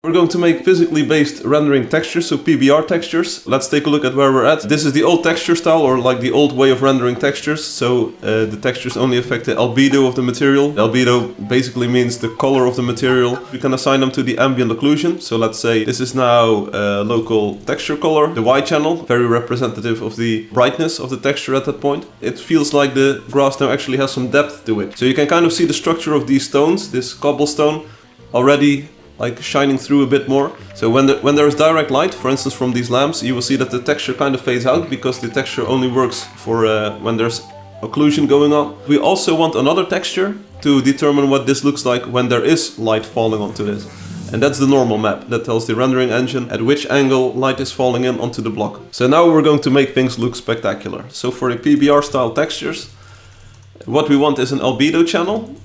We're going to make physically based rendering textures, so PBR textures. Let's take a look at where we're at. This is the old texture style, or like the old way of rendering textures. So the textures only affect the albedo of the material. The albedo basically means the color of the material. We can assign them to the ambient occlusion. So let's say this is now local texture color. The Y channel, very representative of the brightness of the texture at that point. It feels like the grass now actually has some depth to it. So you can kind of see the structure of these stones, this cobblestone, already like shining through a bit more. So when there is direct light, for instance from these lamps, you will see that the texture kind of fades out because the texture only works for when there's occlusion going on. We also want another texture to determine what this looks like when there is light falling onto this. And that's the normal map that tells the rendering engine at which angle light is falling in onto the block. So now we're going to make things look spectacular. So for the PBR style textures, what we want is an albedo channel.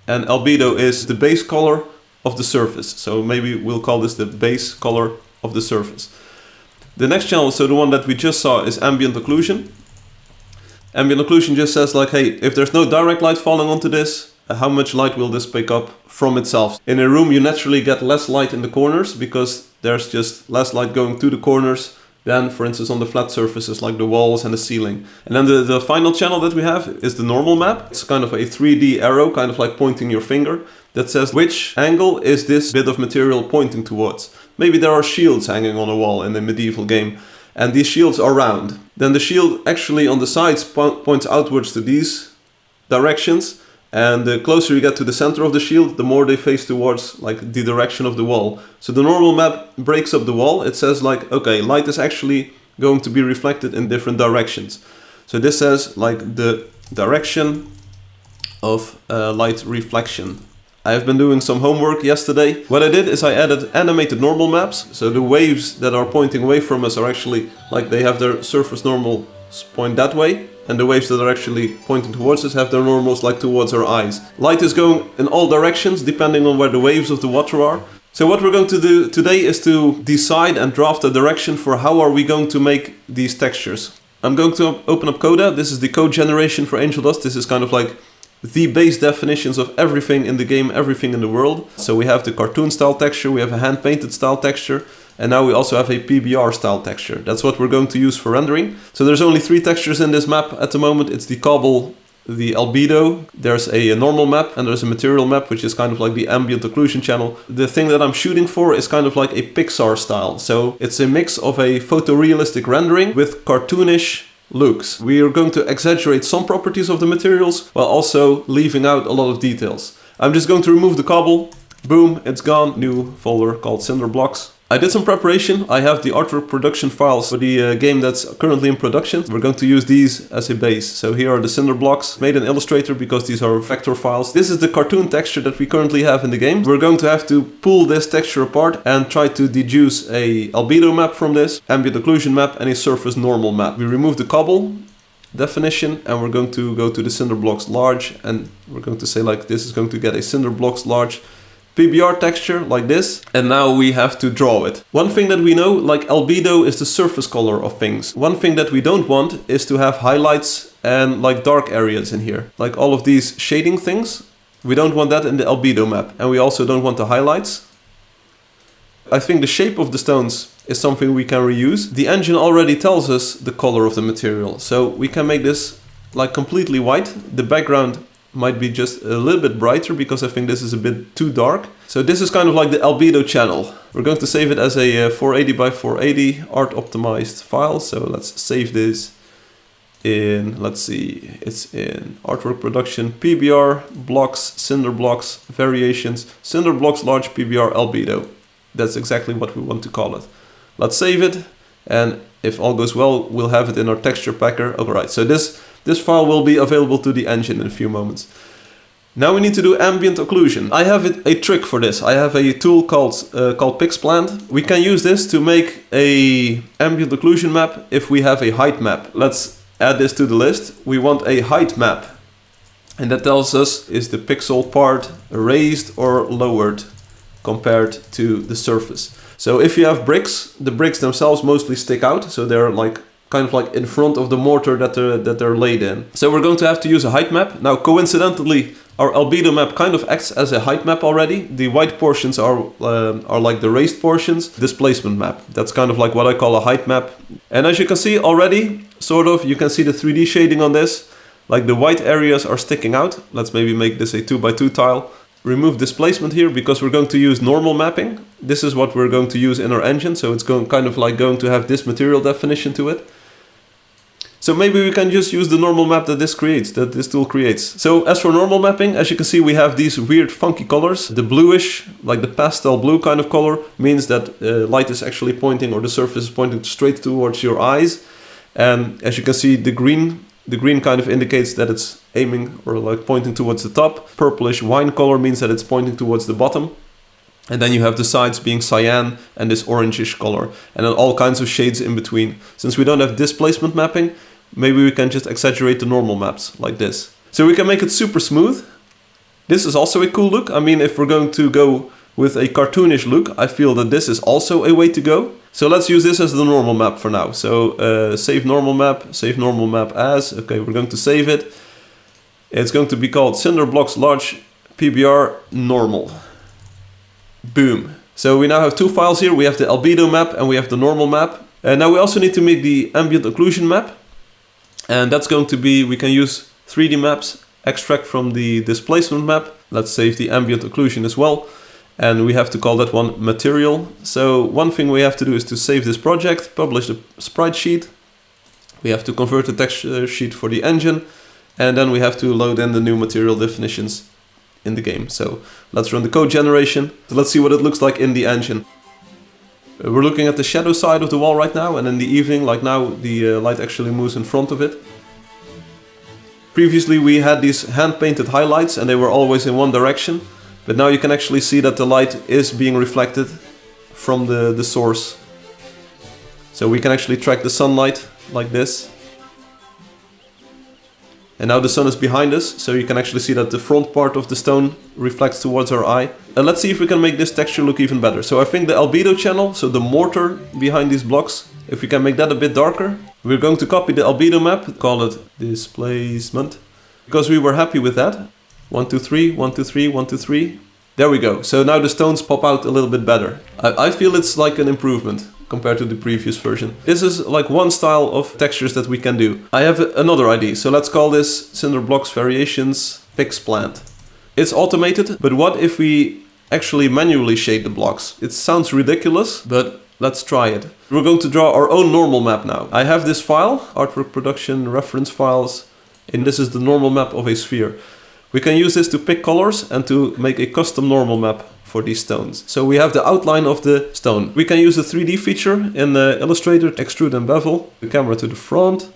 And albedo is the base color of the surface. So maybe we'll call this the base color of the surface. The next channel, so the one that we just saw, is ambient occlusion. Ambient occlusion just says like, hey, if there's no direct light falling onto this, how much light will this pick up from itself? In a room you naturally get less light in the corners because there's just less light going to the corners than, for instance, on the flat surfaces like the walls and the ceiling. And then the final channel that we have is the normal map. It's kind of a 3D arrow, kind of like pointing your finger, that says which angle is this bit of material pointing towards. Maybe there are shields hanging on a wall in the medieval game, and these shields are round. Then the shield actually on the sides points outwards to these directions, and the closer you get to the center of the shield, the more they face towards like the direction of the wall. So the normal map breaks up the wall. It says like, okay, light is actually going to be reflected in different directions. So this says like the direction of light reflection. I have been doing some homework yesterday. What I did is I added animated normal maps. So the waves that are pointing away from us are actually like they have their surface normals point that way. And the waves that are actually pointing towards us have their normals like towards our eyes. Light is going in all directions depending on where the waves of the water are. So what we're going to do today is to decide and draft a direction for how are we going to make these textures. I'm going to open up Coda. This is the code generation for Angel Dust. This is kind of like the base definitions of everything in the game, everything in the world. So we have the cartoon style texture, we have a hand painted style texture, and now we also have a PBR style texture. That's what we're going to use for rendering. So there's only 3 textures in this map at the moment. It's the cobble, the albedo, there's a normal map, and there's a material map, which is kind of like the ambient occlusion channel. The thing that I'm shooting for is kind of like a Pixar style. So it's a mix of a photorealistic rendering with cartoonish looks. We are going to exaggerate some properties of the materials while also leaving out a lot of details. I'm just going to remove the cobble. Boom, it's gone. New folder called Cinder Blocks. I did some preparation. I have the artwork production files for the game that's currently in production. We're going to use these as a base. So here are the cinder blocks made in Illustrator because these are vector files. This is the cartoon texture that we currently have in the game. We're going to have to pull this texture apart and try to deduce a albedo map from this, ambient occlusion map, and a surface normal map. We remove the cobble definition and we're going to go to the cinder blocks large, and we're going to say like this is going to get a cinder blocks large PBR texture like this, and now we have to draw it. One thing that we know, like albedo is the surface color of things. One thing that we don't want is to have highlights and like dark areas in here. Like all of these shading things, we don't want that in the albedo map, and we also don't want the highlights. I think the shape of the stones is something we can reuse. The engine already tells us the color of the material, so we can make this like completely white. The background might be just a little bit brighter because I think this is a bit too dark. So this is kind of like the albedo channel. We're going to save it as a 480 by 480 art optimized file. So let's save this in, let's see, it's in artwork production, PBR, blocks, cinder blocks, variations, cinder blocks, large PBR albedo. That's exactly what we want to call it. Let's save it, and if all goes well, we'll have it in our texture packer. Alright, so this file will be available to the engine in a few moments. Now we need to do ambient occlusion. I have a trick for this. I have a tool called PixPlant. We can use this to make a ambient occlusion map if we have a height map. Let's add this to the list. We want a height map, and that tells us is the pixel part raised or lowered compared to the surface. So if you have bricks, the bricks themselves mostly stick out, so they're like kind of like in front of the mortar that they're laid in. So we're going to have to use a height map. Now coincidentally, our albedo map kind of acts as a height map already. The white portions are like the raised portions. Displacement map. That's kind of like what I call a height map. And as you can see already, sort of, you can see the 3D shading on this. Like the white areas are sticking out. Let's maybe make this a 2x2 tile. Remove displacement here because we're going to use normal mapping. This is what we're going to use in our engine. So it's going to have this material definition to it. So maybe we can just use the normal map that this tool creates. So as for normal mapping, as you can see, we have these weird funky colors. The bluish, like the pastel blue kind of color, means that light is actually pointing, or the surface is pointing straight towards your eyes. And as you can see, the green kind of indicates that it's aiming or like pointing towards the top. Purplish wine color means that it's pointing towards the bottom. And then you have the sides being cyan and this orangish color. And then all kinds of shades in between. Since we don't have displacement mapping, maybe we can just exaggerate the normal maps like this. So we can make it super smooth. This is also a cool look. I mean, if we're going to go with a cartoonish look, I feel that this is also a way to go. So let's use this as the normal map for now. So save normal map as. Okay, we're going to save it. It's going to be called Cinder Blocks Large PBR Normal. Boom. So we now have two files here. We have the albedo map and we have the normal map. And now we also need to make the ambient occlusion map. And that's going to be, we can use 3D maps, extract from the displacement map. Let's save the ambient occlusion as well. And we have to call that one material. So one thing we have to do is to save this project, publish the sprite sheet. We have to convert the texture sheet for the engine. And then we have to load in the new material definitions in the game. So let's run the code generation. So let's see what it looks like in the engine. We're looking at the shadow side of the wall right now, and in the evening, like now, the light actually moves in front of it. Previously we had these hand-painted highlights and they were always in one direction, but now you can actually see that the light is being reflected from the source. So we can actually track the sunlight like this. And now the sun is behind us, so you can actually see that the front part of the stone reflects towards our eye. And let's see if we can make this texture look even better. So I think the albedo channel, so the mortar behind these blocks, if we can make that a bit darker, we're going to copy the albedo map, call it displacement, because we were happy with that. 1, 2, 3, 1, 2, 3, 1, 2, 3. There we go. So now the stones pop out a little bit better. I feel it's like an improvement compared to the previous version. This is like one style of textures that we can do. I have another idea, so let's call this Cinder Blocks Variations PixPlant. It's automated, but what if we actually manually shade the blocks? It sounds ridiculous, but let's try it. We're going to draw our own normal map now. I have this file, artwork production reference files, and this is the normal map of a sphere. We can use this to pick colors and to make a custom normal map for these stones. So we have the outline of the stone. We can use the 3D feature in the Illustrator, extrude and bevel, the camera to the front.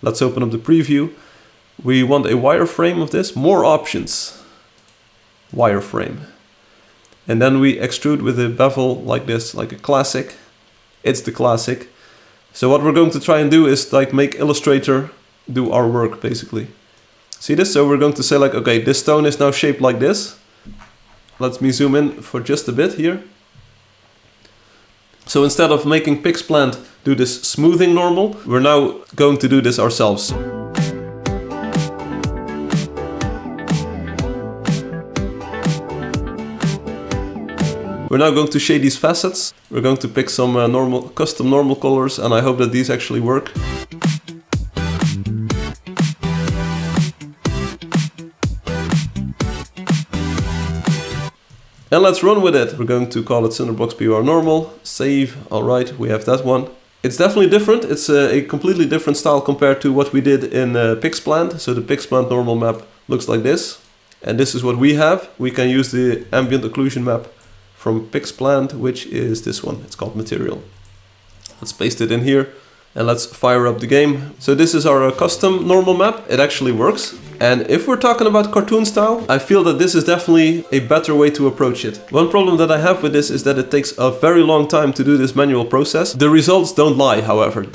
Let's open up the preview. We want a wireframe of this, more options. Wireframe. And then we extrude with a bevel like this, like a classic. It's the classic. So what we're going to try and do is like make Illustrator do our work basically. See this? So we're going to say like, okay, this stone is now shaped like this. Let me zoom in for just a bit here. So instead of making PixPlant do this smoothing normal, we're now going to do this ourselves. We're now going to shade these facets. We're going to pick some custom normal colors, and I hope that these actually work. And let's run with it. We're going to call it Cinderblocks PBR Normal. Save. Alright, we have that one. It's definitely different. It's a completely different style compared to what we did in PixPlant. So the PixPlant normal map looks like this. And this is what we have. We can use the Ambient Occlusion Map from PixPlant, which is this one. It's called Material. Let's paste it in here. And let's fire up the game. So this is our custom normal map. It actually works. And if we're talking about cartoon style, I feel that this is definitely a better way to approach it. One problem that I have with this is that it takes a very long time to do this manual process. The results don't lie, however.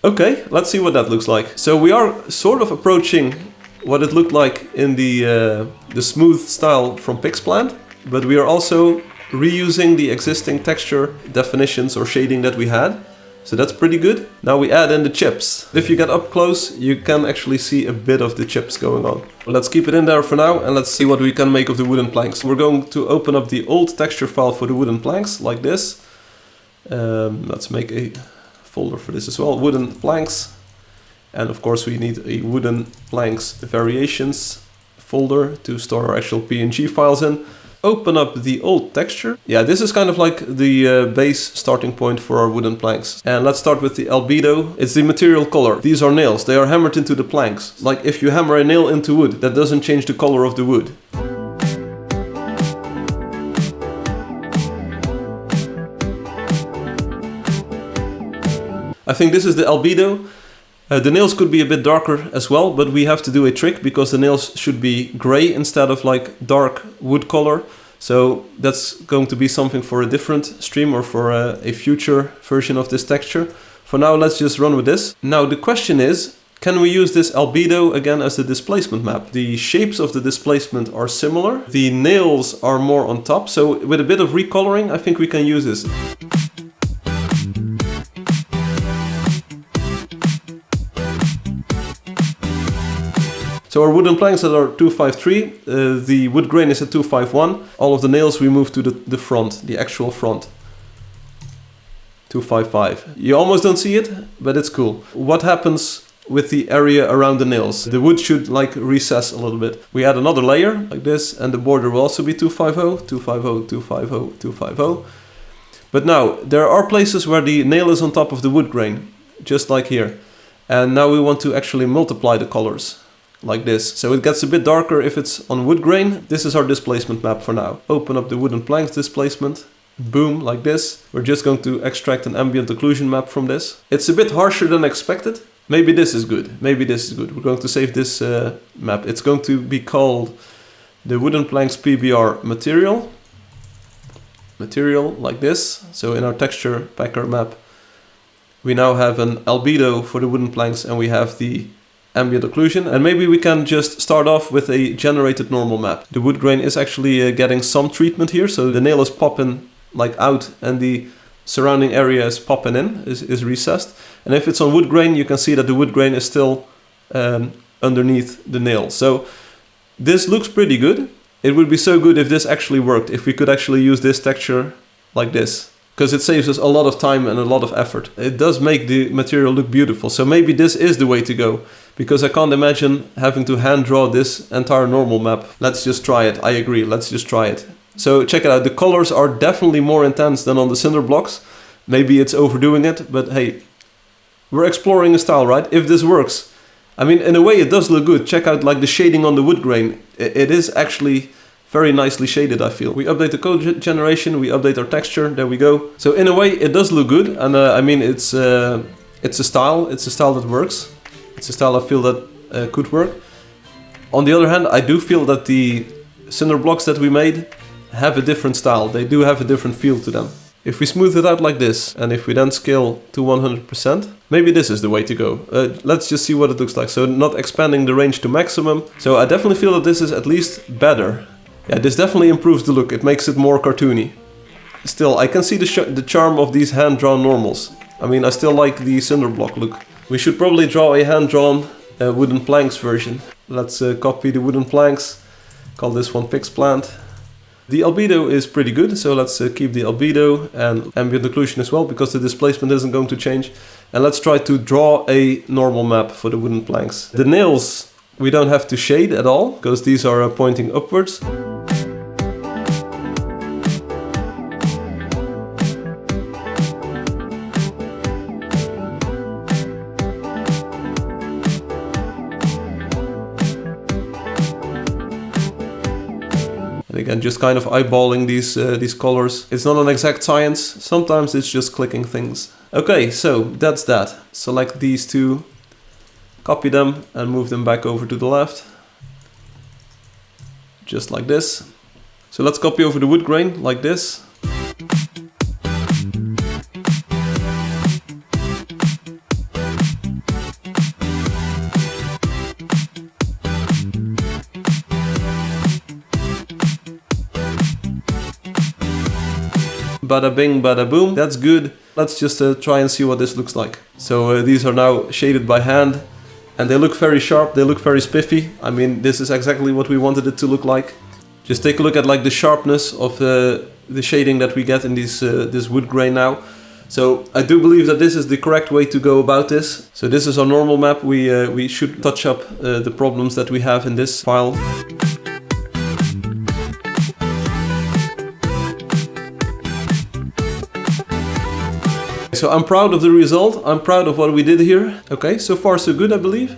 Okay, let's see what that looks like. So we are sort of approaching what it looked like in the smooth style from PixPlant. but we are also reusing the existing texture definitions or shading that we had. So that's pretty good. Now we add in the chips. If you get up close, you can actually see a bit of the chips going on. Let's keep it in there for now and let's see what we can make of the wooden planks. We're going to open up the old texture file for the wooden planks like this. Let's make a folder for this as well. Wooden planks. And of course we need a wooden planks variations folder to store our actual PNG files in. Open up the old texture. Yeah, this is kind of like the base starting point for our wooden planks. And let's start with the albedo. It's the material color. These are nails. They are hammered into the planks. Like if you hammer a nail into wood, that doesn't change the color of the wood. I think this is the albedo. The nails could be a bit darker as well, but we have to do a trick because the nails should be gray instead of like dark wood color. So that's going to be something for a different stream or for a future version of this texture. For now, let's just run with this. Now the question is, can we use this albedo again as the displacement map? The shapes of the displacement are similar. The nails are more on top. So with a bit of recoloring, I think we can use this. So our wooden planks that are 253, the wood grain is at 251. All of the nails we move to the front, the actual front. 255. You almost don't see it, but it's cool. What happens with the area around the nails? The wood should like recess a little bit. We add another layer like this and the border will also be 250, 250, 250, 250. But now there are places where the nail is on top of the wood grain, just like here. And now we want to actually multiply the colors. Like this. So it gets a bit darker if it's on wood grain. This is our displacement map for now. Open up the wooden planks displacement. Boom, like this. We're just going to extract an ambient occlusion map from this. It's a bit harsher than expected. Maybe this is good. Maybe this is good. We're going to save this map. It's going to be called the wooden planks PBR material. Material, like this. So in our texture packer map, we now have an albedo for the wooden planks and we have the ambient occlusion, and maybe we can just start off with a generated normal map. The wood grain is actually getting some treatment here, so the nail is popping like out and the surrounding area is popping in, is recessed. And if it's on wood grain, you can see that the wood grain is still underneath the nail. So this looks pretty good. It would be so good if this actually worked, if we could actually use this texture like this. Because it saves us a lot of time and a lot of effort. It does make the material look beautiful. So maybe this is the way to go. Because I can't imagine having to hand draw this entire normal map. Let's just try it. I agree. Let's just try it. So check it out. The colors are definitely more intense than on the cinder blocks. Maybe it's overdoing it. But hey, we're exploring a style, right? If this works. I mean, in a way it does look good. Check out like the shading on the wood grain. It is actually very nicely shaded, I feel. We update the code generation, we update our texture, there we go. So in a way it does look good, and I mean it's a style that works. It's a style I feel that could work. On the other hand, I do feel that the cinder blocks that we made have a different style. They do have a different feel to them. If we smooth it out like this, and if we then scale to 100%, maybe this is the way to go. Let's just see what it looks like. So not expanding the range to maximum. So I definitely feel that this is at least better. Yeah, this definitely improves the look. It makes it more cartoony. Still, I can see the charm of these hand-drawn normals. I mean, I still like the cinder block look. We should probably draw a hand-drawn wooden planks version. Let's copy the wooden planks. Call this one PixPlant. The albedo is pretty good, so let's keep the albedo and ambient occlusion as well, because the displacement isn't going to change. And let's try to draw a normal map for the wooden planks. The nails we don't have to shade at all, because these are pointing upwards. Again, just kind of eyeballing these colors. It's not an exact science. Sometimes it's just clicking things. Okay, so that's that. Select these two, copy them and move them back over to the left. Just like this. So let's copy over the wood grain like this. Bada bing, bada boom. That's good. Let's just try and see what this looks like. So these are now shaded by hand. And they look very sharp, they look very spiffy. I mean, this is exactly what we wanted it to look like. Just take a look at like the sharpness of the shading that we get in this wood grain now. So I do believe that this is the correct way to go about this. So this is our normal map. We should touch up the problems that we have in this file. So I'm proud of the result, I'm proud of what we did here. Okay, so far so good, I believe.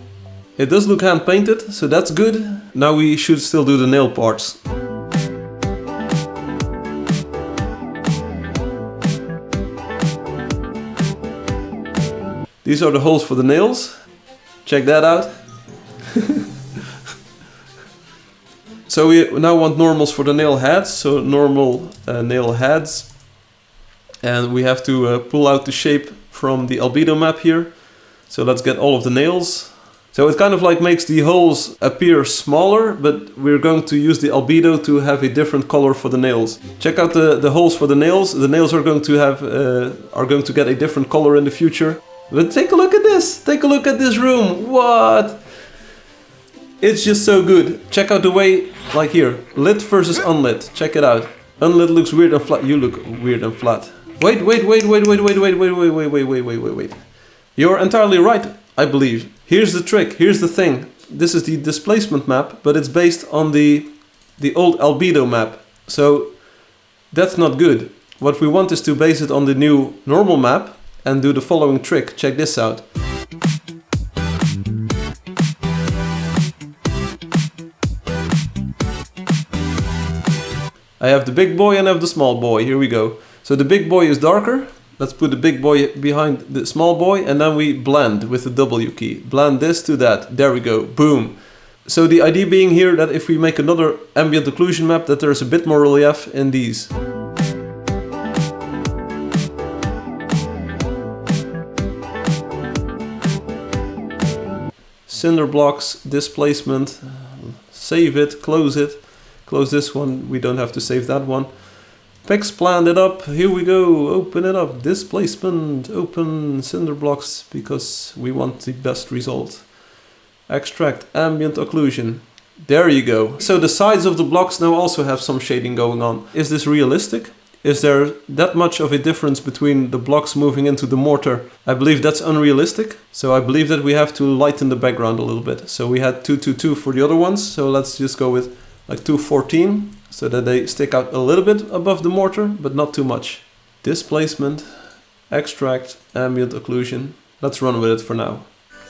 It does look hand painted, so that's good. Now we should still do the nail parts. These are the holes for the nails. Check that out. So we now want normals for the nail heads, so normal nail heads. And we have to pull out the shape from the Albedo map here. So let's get all of the nails. So it kind of like makes the holes appear smaller, but we're going to use the Albedo to have a different color for the nails. Check out the holes for the nails. The nails are going to get a different color in the future. But take a look at this. Take a look at this room. What? It's just so good. Check out the way, like here, lit versus unlit. Check it out. Unlit looks weird and flat. You look weird and flat. Wait. You're entirely right, I believe. Here's the trick, here's the thing. This is the displacement map, but it's based on the old Albedo map. So that's not good. What we want is to base it on the new normal map and do the following trick. Check this out. I have the big boy and I have the small boy. Here we go. So the big boy is darker. Let's put the big boy behind the small boy and then we blend with the W key. Blend this to that. There we go. Boom. So the idea being here that if we make another ambient occlusion map, that there's a bit more relief in these. Cinder blocks, displacement. Save it, close it. Close this one. We don't have to save that one. PixPlant it up, here we go, open it up, displacement, open cinder blocks, because we want the best result. Extract ambient occlusion, there you go. So the sides of the blocks now also have some shading going on. Is this realistic? Is there that much of a difference between the blocks moving into the mortar? I believe that's unrealistic, so I believe that we have to lighten the background a little bit. So we had 222 for the other ones, so let's just go with like 214. So that they stick out a little bit above the mortar, but not too much. Displacement, extract, ambient occlusion. Let's run with it for now.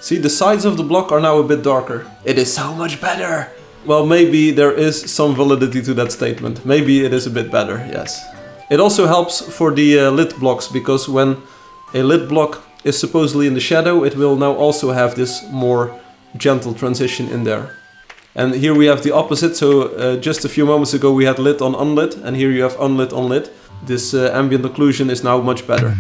See, the sides of the block are now a bit darker. It is so much better! Well, maybe there is some validity to that statement. Maybe it is a bit better, yes. It also helps for the lit blocks, because when a lit block is supposedly in the shadow, it will now also have this more gentle transition in there. And here we have the opposite, so just a few moments ago we had lit on unlit, and here you have unlit on lit. This ambient occlusion is now much better.